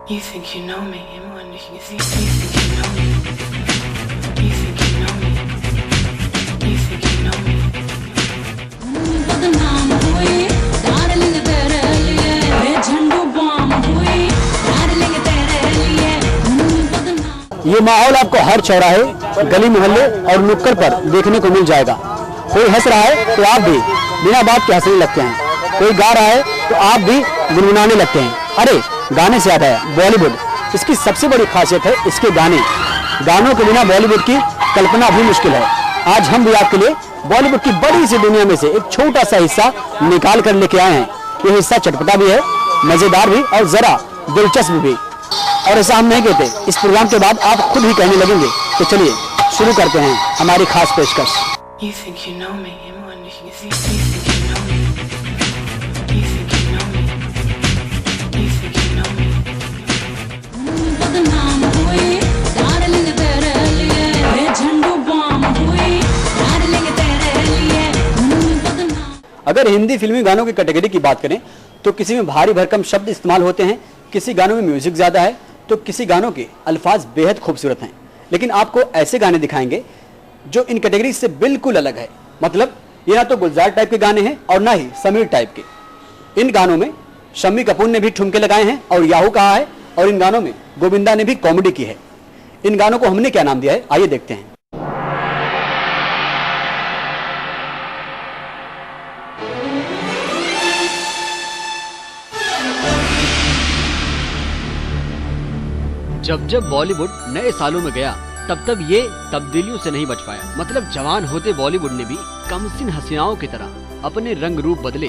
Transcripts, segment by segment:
You think you know me, you think you know me. You think you know me. You think you know me. बदनाम हुई darling तेरे लिए, मैं झंडू बम हुई darling तेरे लिए बदनाम। ये माहौल आपको हर चौराहे, गली मोहल्ले और नुक्कड़ पर देखने को मिल जाएगा। कोई हंस रहा है तो आप भी बिना बात के हंसने लगते हैं, कोई गा रहा है तो आप भी गुनगुनाने लगते हैं। अरे गाने से आता है बॉलीवुड। इसकी सबसे बड़ी खासियत है इसके गाने। गानों के बिना बॉलीवुड की कल्पना भी मुश्किल है। आज हम भी आपके लिए बॉलीवुड की बड़ी सी दुनिया में से एक छोटा सा हिस्सा निकाल कर लेके आए हैं। ये हिस्सा चटपटा भी है, मजेदार भी और जरा दिलचस्प भी। और ऐसा हम नहीं कहते, इस प्रोग्राम के बाद आप खुद ही कहने लगेंगे। तो चलिए शुरू करते हैं हमारी खास पेशकश। You think you know me, you think you know me. You think you know me. You think you know me. बदनाम हुई डार्लिंग तेरे लिए, मैं झंडू बम हुई डार्लिंग तेरे लिए बदनाम। अगर हिंदी फिल्मी गानों की कैटेगरी की बात करें तो किसी में भारी भरकम शब्द इस्तेमाल होते हैं, किसी गानों में म्यूजिक ज्यादा है तो किसी गानों के अल्फाज बेहद खूबसूरत हैं। लेकिन आपको ऐसे गाने दिखाएंगे जो इन कैटेगरी से बिल्कुल अलग है। मतलब ये ना तो गुलजार टाइप के गाने हैं और ना ही समीर टाइप के। इन गानों में शम्मी कपूर ने भी ठुमके लगाए हैं और याहू कहा है, और इन गानों में गोविंदा ने भी कॉमेडी की है। इन गानों को हमने क्या नाम दिया है, आइए देखते हैं। जब जब बॉलीवुड नए सालों में गया तब ये तब्दीलियों से नहीं बच पाया। मतलब जवान होते बॉलीवुड ने भी कमसिन हसीनाओं की तरह अपने रंग रूप बदले।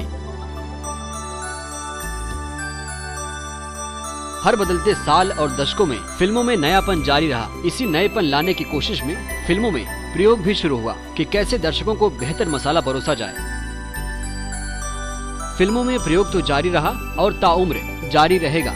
हर बदलते साल और दशकों में फिल्मों में नयापन जारी रहा। इसी नएपन लाने की कोशिश में फिल्मों में प्रयोग भी शुरू हुआ कि कैसे दर्शकों को बेहतर मसाला परोसा जाए। फिल्मों में प्रयोग तो जारी रहा और ताउम्र जारी रहेगा।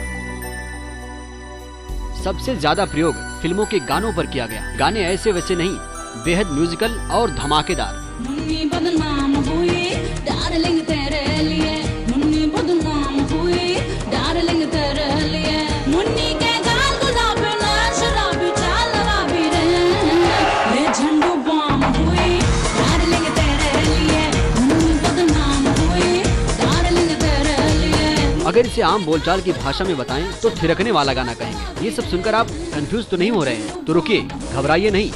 सबसे ज्यादा प्रयोग फिल्मों के गानों पर किया गया। गाने ऐसे वैसे नहीं, बेहद म्यूजिकल और धमाकेदार। मुन्नी बदनाम हुई डार्लिंग तेरे लिए, मुन्नी बदनाम हुई डार्लिंग तेरे लिए, मुन्नी के गाल गुलाबी ना शराबी चाल राबी रे, मैं झंडू बम हुई डार्लिंग तेरे लिए, मुन्नी बदनाम हुई डार्लिंग तेरे लिए। अगर इसे आम बोलचाल की भाषा में बताएं तो थिरकने वाला गाना कहेंगे। ये सब सुनकर आप कंफ्यूज तो नहीं हो रहे हैं? तो रुकिए, घबराइए नहीं।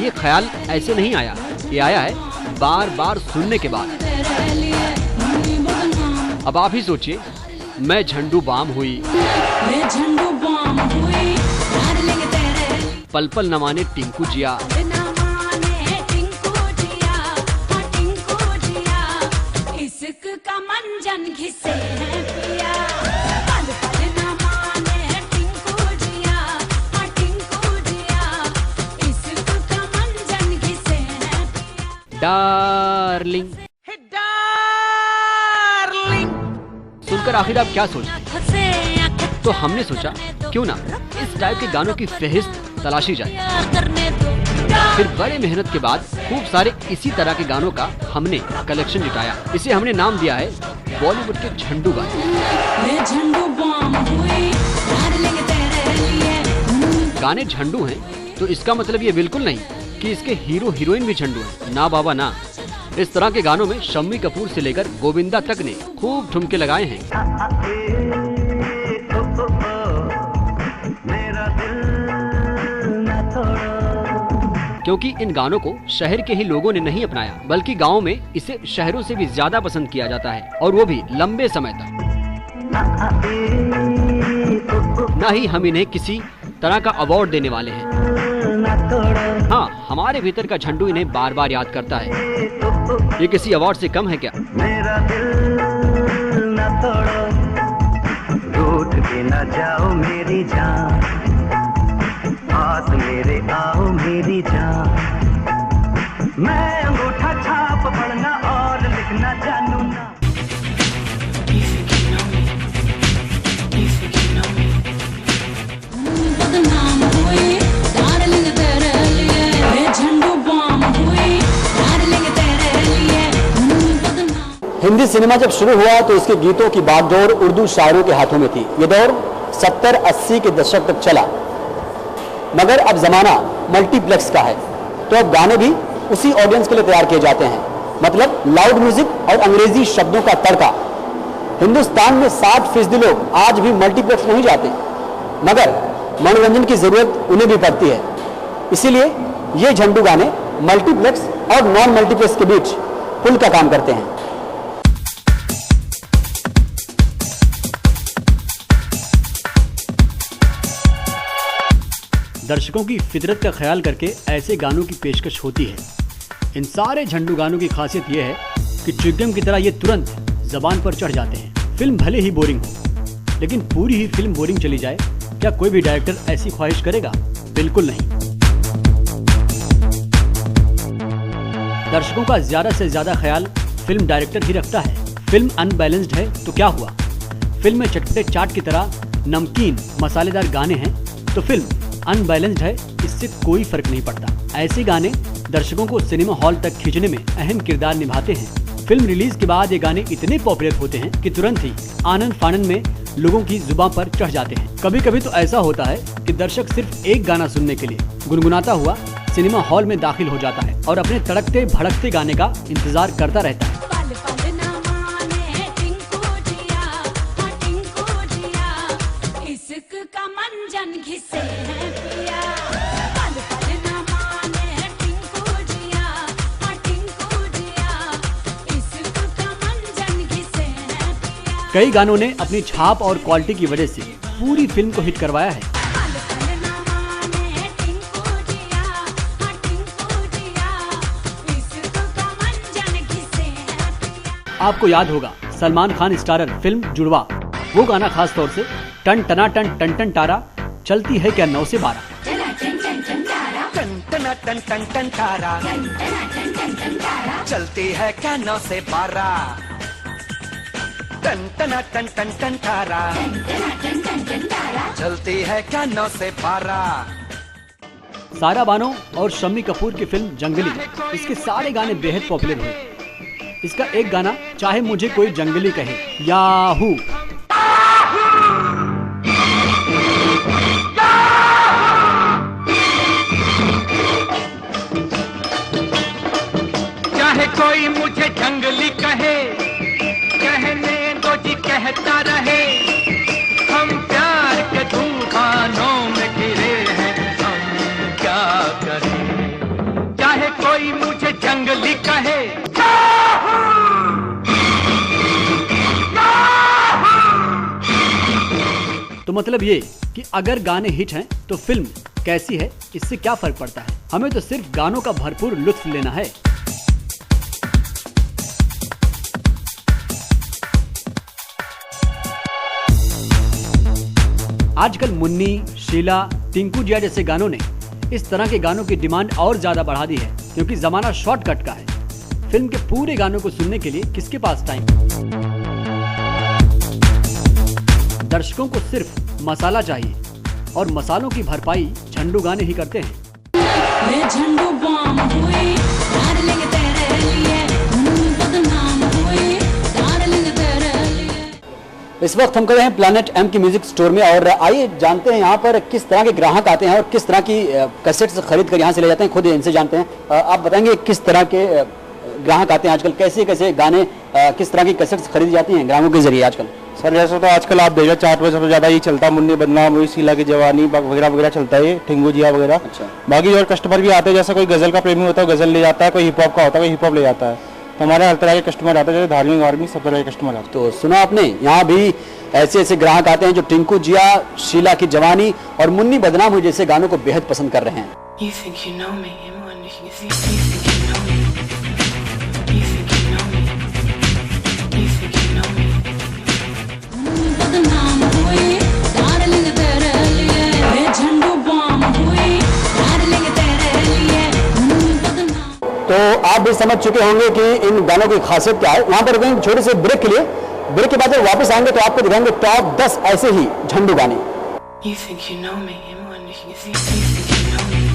ये ख्याल ऐसे नहीं आया, ये आया है बार बार सुनने के बाद। अब आप ही सोचिए, मैं झंडू बाम हुई, मैं झंडू बम हुई डार्लिंग तेरे, पल पल न माने टिंकू जिया, ना माने टिंकू जिया, हाँ टिंकू जिया, इश्क का मंजन घिसे है पिया, पल पल ना माने टिंकू जिया, हाँ टिंकू जिया, इश्क का मंजन घिसे है पिया। डार्लिंग। सुनकर आखिर आप क्या सोचते हैं? तो हमने सोचा क्यों ना इस टाइप के गानों की फहरिस्त तलाशी जाए। फिर बड़े मेहनत के बाद खूब सारे इसी तरह के गानों का हमने कलेक्शन जुटाया। इसे हमने नाम दिया है बॉलीवुड के झंडू गाने। गाने झंडू हैं तो इसका मतलब ये बिल्कुल नहीं कि इसके हीरो हीरोइन भी झंडू हैं। ना बाबा ना। इस तरह के गानों में शम्मी कपूर से लेकर गोविंदा तक ने खूब ठुमके लगाए हैं। क्योंकि इन गानों को शहर के ही लोगों ने नहीं अपनाया, बल्कि गाँव में इसे शहरों से भी ज्यादा पसंद किया जाता है, और वो भी लंबे समय तक। न ही हम इन्हें किसी तरह का अवार्ड देने वाले हैं। हाँ, हमारे भीतर का झंडू इन्हें बार बार याद करता है। ये किसी अवार्ड से कम है क्या? मेरा दिल न तोड़ो, रूठ के न जाओ मेरी जान, पास मेरे आओ मेरी जान, मैं अंगूठा छाप पढ़ना और लिखना जानू ना। बदनाम हुई डार्लिंग तेरे लिए, मैं झंडू बम हुई डार्लिंग तेरे लिए, बदनाम। हिंदी सिनेमा जब शुरू हुआ तो इसके गीतों की बागडोर उर्दू शायरों के हाथों में थी। ये दौर 70-80 के दशक तक चला, मगर अब ज़माना मल्टीप्लेक्स का है, तो अब गाने भी उसी ऑडियंस के लिए तैयार किए जाते हैं, मतलब लाउड म्यूजिक और अंग्रेजी शब्दों का तड़का। हिंदुस्तान में 60% लोग आज भी मल्टीप्लेक्स नहीं जाते, मगर मनोरंजन की जरूरत उन्हें भी पड़ती है। इसीलिए ये झंडू गाने मल्टीप्लेक्स और नॉन मल्टीप्लेक्स के बीच पुल का काम करते हैं। दर्शकों की फितरत का ख्याल करके ऐसे गानों की पेशकश होती है। इन सारे झंडू गानों की खासियत यह है कि च्युइंगम की तरह ये तुरंत जबान पर चढ़ जाते हैं। फिल्म भले ही बोरिंग हो, लेकिन पूरी ही फिल्म बोरिंग चली जाए, क्या कोई भी डायरेक्टर ऐसी ख्वाहिश करेगा? बिल्कुल नहीं। दर्शकों का ज्यादा से ज्यादा ख्याल फिल्म डायरेक्टर ही रखता है। फिल्म अनबैलेंस्ड है तो क्या हुआ? फिल्म में चटपटे चाट की तरह नमकीन मसालेदार गाने हैं तो फिल्म अनबैलेंस्ड है, इससे कोई फर्क नहीं पड़ता। ऐसे गाने दर्शकों को सिनेमा हॉल तक खींचने में अहम किरदार निभाते हैं। फिल्म रिलीज के बाद ये गाने इतने पॉपुलर होते हैं कि तुरंत ही आनंद फानंद में लोगों की जुबान पर चढ़ जाते हैं। कभी कभी तो ऐसा होता है कि दर्शक सिर्फ एक गाना सुनने के लिए गुनगुनाता हुआ सिनेमा हॉल में दाखिल हो जाता है और अपने तड़कते भड़कते गाने का इंतजार करता रहता है। कई गानों ने अपनी छाप और क्वालिटी की वजह से पूरी फिल्म को हिट करवाया है। आपको याद होगा सलमान खान स्टारर फिल्म जुड़वा, वो गाना खास तौर से टन टना टन टन टन तारा चलती है क्या 9 से 12। टन टन टन तारा चलती है क्या 9 से 12। टन टना टन टन टन तारा चलती है क्या 9 से 12। सारा बानो और शम्मी कपूर की फिल्म जंगली, इसके सारे गाने बेहद पॉपुलर हुए। इसका एक गाना चाहे मुझे कोई जंगली कहे, याहू, चाहे कोई मुझे जंगली कहे, कहने दो जी कहता रहे, हम प्यार के तूफानों में घिरे हैं, हम क्या करें। चाहे कोई मुझे जंगली कहे, तो मतलब ये कि अगर गाने हिट हैं तो फिल्म कैसी है इससे क्या फर्क पड़ता है। हमें तो सिर्फ गानों का भरपूर लुत्फ लेना है। आजकल मुन्नी, शीला, टिंकू जिया जैसे गानों ने इस तरह के गानों की डिमांड और ज्यादा बढ़ा दी है, क्योंकि जमाना शॉर्टकट का है। फिल्म के पूरे गानों को सुनने के लिए किसके पास टाइम? दर्शकों को सिर्फ मसाला चाहिए और मसालों की भरपाई झंडू गाने ही करते हैं। झंडू बम हुए डार्लिंग तेरे लिए, बदनाम हुए डार्लिंग तेरे लिए। इस वक्त हम कर रहे हैं प्लैनेट एम की म्यूजिक स्टोर में, और आइए जानते हैं यहाँ पर किस तरह के ग्राहक आते हैं और किस तरह की कैसेट्स खरीद कर यहाँ से ले जाते हैं। खुद इनसे जानते हैं। आप बताएंगे किस तरह के ग्राहक आते हैं आजकल, कैसे कैसे गाने, किस तरह की कैसेट्स खरीदी जाती हैं ग्राहकों के जरिए आजकल? सर जैसे तो आजकल आप देखो चार्ट में सबसे ज्यादा ये चलता है मुन्नी बदनाम हुई, शीला की जवानी वगैरह वगैरह चलता है, ये टिंकू जिया वगैरह। अच्छा। बाकी और कस्टमर भी आते हैं, जैसे कोई गजल का प्रेमी होता है गजल ले जाता है, कोई हिप हॉप का होता है कोई हिप हॉप ले जाता है। तो हमारे हर तरह के कस्टमर आते हैं, जैसे धार्मिक वार्मिक सब तरह के कस्टमर आते हैं। तो सुना आपने, यहाँ भी ऐसे ऐसे ग्राहक आते हैं जो टिंकू जिया, शीला की जवानी और मुन्नी बदनाम हुई जैसे गानों को बेहद पसंद कर रहे हैं। You think you know me, I'm wondering if you think you know me. You think you know me. You think you know me. बदनाम हुए डार्लिंग तेरे लिए, झंडू बम हुए डार्लिंग तेरे लिए, बदनाम। तो आप भी समझ चुके होंगे कि इन गानों की खासियत क्या है। यहाँ पर रुकेंगे छोटे से ब्रेक के लिए। ब्रेक के बाद जब वापस आएंगे तो आपको दिखाएंगे टॉप 10 ऐसे ही झंडू गाने। You think you know me, I'm wondering if you think you know me.